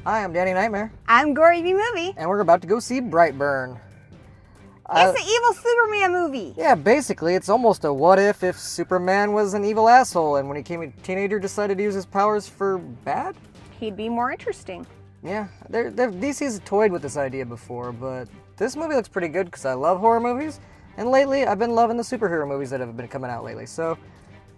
Hi, I'm Danny Knightmare. I'm Gory Movie. And we're about to go see Brightburn. It's an evil Superman movie. Yeah, basically, it's almost a what if Superman was an evil asshole and when he became a teenager decided to use his powers for bad? He'd be more interesting. Yeah, DC's toyed with this idea before, but this movie looks pretty good because I love horror movies, and lately I've been loving the superhero movies that have been coming out lately, so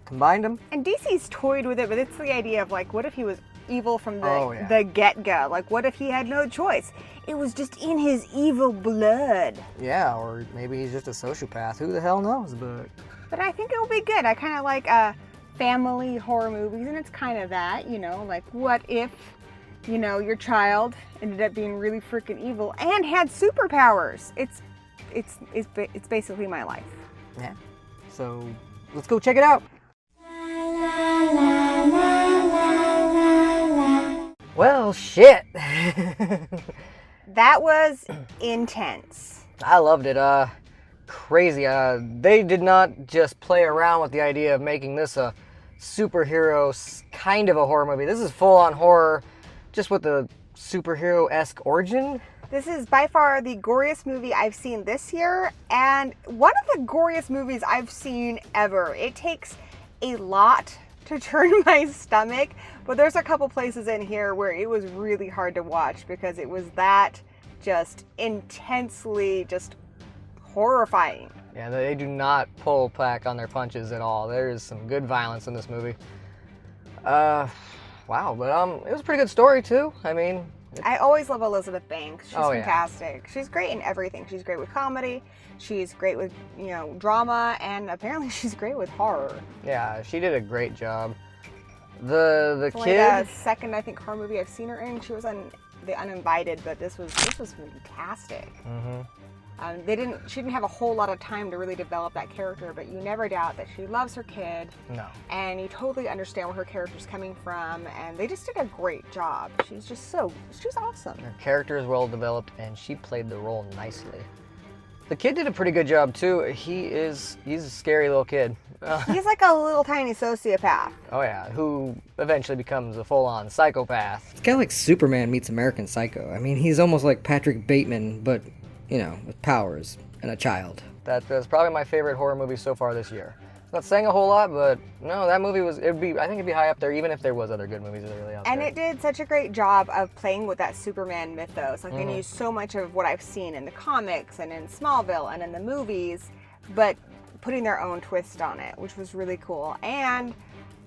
combined them. And DC's toyed with it, but it's the idea of like, what if he was evil from the, the get-go? Like, what if he had no choice? It was just in his evil blood. Yeah, or maybe he's just a sociopath. Who the hell knows, But I think it'll be good. I kind of like family horror movies, and it's kind of that, you know, like what if, you know, your child ended up being really freaking evil and had superpowers? It's basically my life. Yeah. So let's go check it out. Well, shit. That was intense. I loved it. Crazy. They did not just play around with the idea of making this a superhero kind of a horror movie. This is full-on horror, just with a superhero-esque origin. This is by far the goriest movie I've seen this year, and one of the goriest movies I've seen ever. It takes a lot to turn my stomach, but there's a couple places in here where it was really hard to watch because it was that just intensely just horrifying. Yeah, they do not pull back on their punches at all. There is some good violence in this movie. Wow, but it was a pretty good story too. I mean, I always love Elizabeth Banks. She's fantastic. Yeah. She's great in everything. She's great with comedy. She's great with, you know, drama, and apparently she's great with horror. Yeah, she did a great job. The it's kid. Like the second, I think, horror movie I've seen her in. She was on The Uninvited, but this was fantastic. Mm-hmm. She didn't have a whole lot of time to really develop that character, but you never doubt that she loves her kid. No. And you totally understand where her character's coming from, and they just did a great job. She's awesome. Her character is well developed, and she played the role nicely. The kid did a pretty good job too. He's a scary little kid. He's like a little tiny sociopath. Oh yeah, who eventually becomes a full-on psychopath. It's kind of like Superman meets American Psycho. I mean, he's almost like Patrick Bateman, but, you know, with powers and a child. That's probably my favorite horror movie so far this year. Not saying a whole lot, but no, that movie I think it'd be high up there, even if there was other good movies that are really out there. And it did such a great job of playing with that Superman mythos. Like, they used so much of what I've seen in the comics and in Smallville and in the movies, but putting their own twist on it, which was really cool. And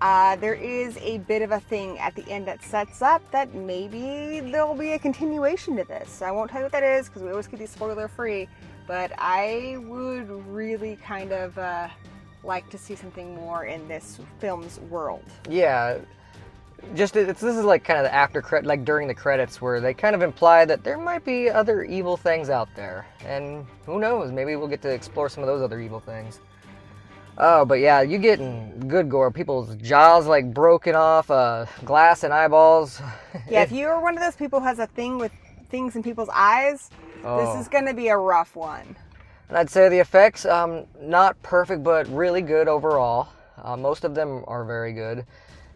there is a bit of a thing at the end that sets up that maybe there'll be a continuation to this. I won't tell you what that is because we always keep these spoiler free, but I would really kind of like to see something more in this film's world. Yeah, this is like kind of the after credit, like during the credits, where they kind of imply that there might be other evil things out there, and who knows, maybe we'll get to explore some of those other evil things. Oh, but yeah, you getting good gore. People's jaws like broken off, glass and eyeballs. Yeah, if you're one of those people who has a thing with things in people's eyes, this is going to be a rough one. And I'd say the effects, not perfect, but really good overall. Most of them are very good.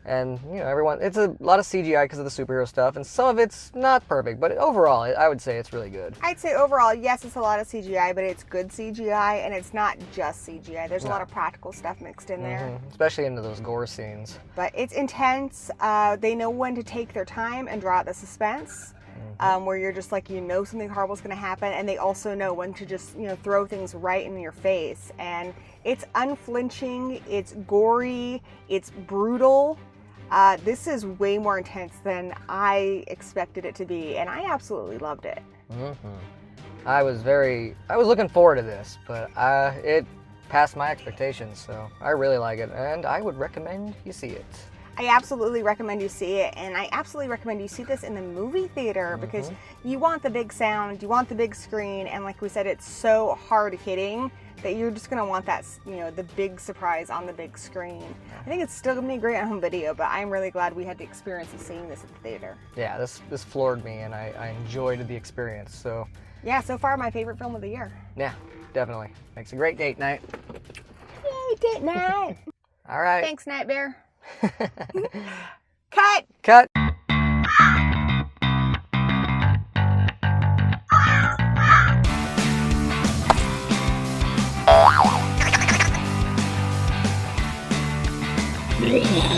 And, you know, it's a lot of CGI because of the superhero stuff, and some of it's not perfect, but overall, I would say it's really good. I'd say overall, yes, it's a lot of CGI, but it's good CGI, and it's not just CGI. There's a lot of practical stuff mixed in there. Especially into those gore scenes. But it's intense. They know when to take their time and draw out the suspense. Where you're just like, you know, something horrible is going to happen, and they also know when to just, you know, throw things right in your face. And it's unflinching, it's gory, it's brutal. This is way more intense than I expected it to be, and I absolutely loved it. I was looking forward to this, but it passed my expectations, so I really like it, and I would recommend you see it. I absolutely recommend you see it, and I absolutely recommend you see this in the movie theater because you want the big sound, you want the big screen, and like we said, it's so hard hitting that you're just gonna want that, you know, the big surprise on the big screen. I think it's still gonna be great on home video, but I'm really glad we had the experience of seeing this at the theater. Yeah, this floored me, and I enjoyed the experience. So yeah, so far my favorite film of the year. Yeah, definitely makes a great date night. Yay, date night! All right. Thanks, Nightmare. Cut! Cut! Dreaming.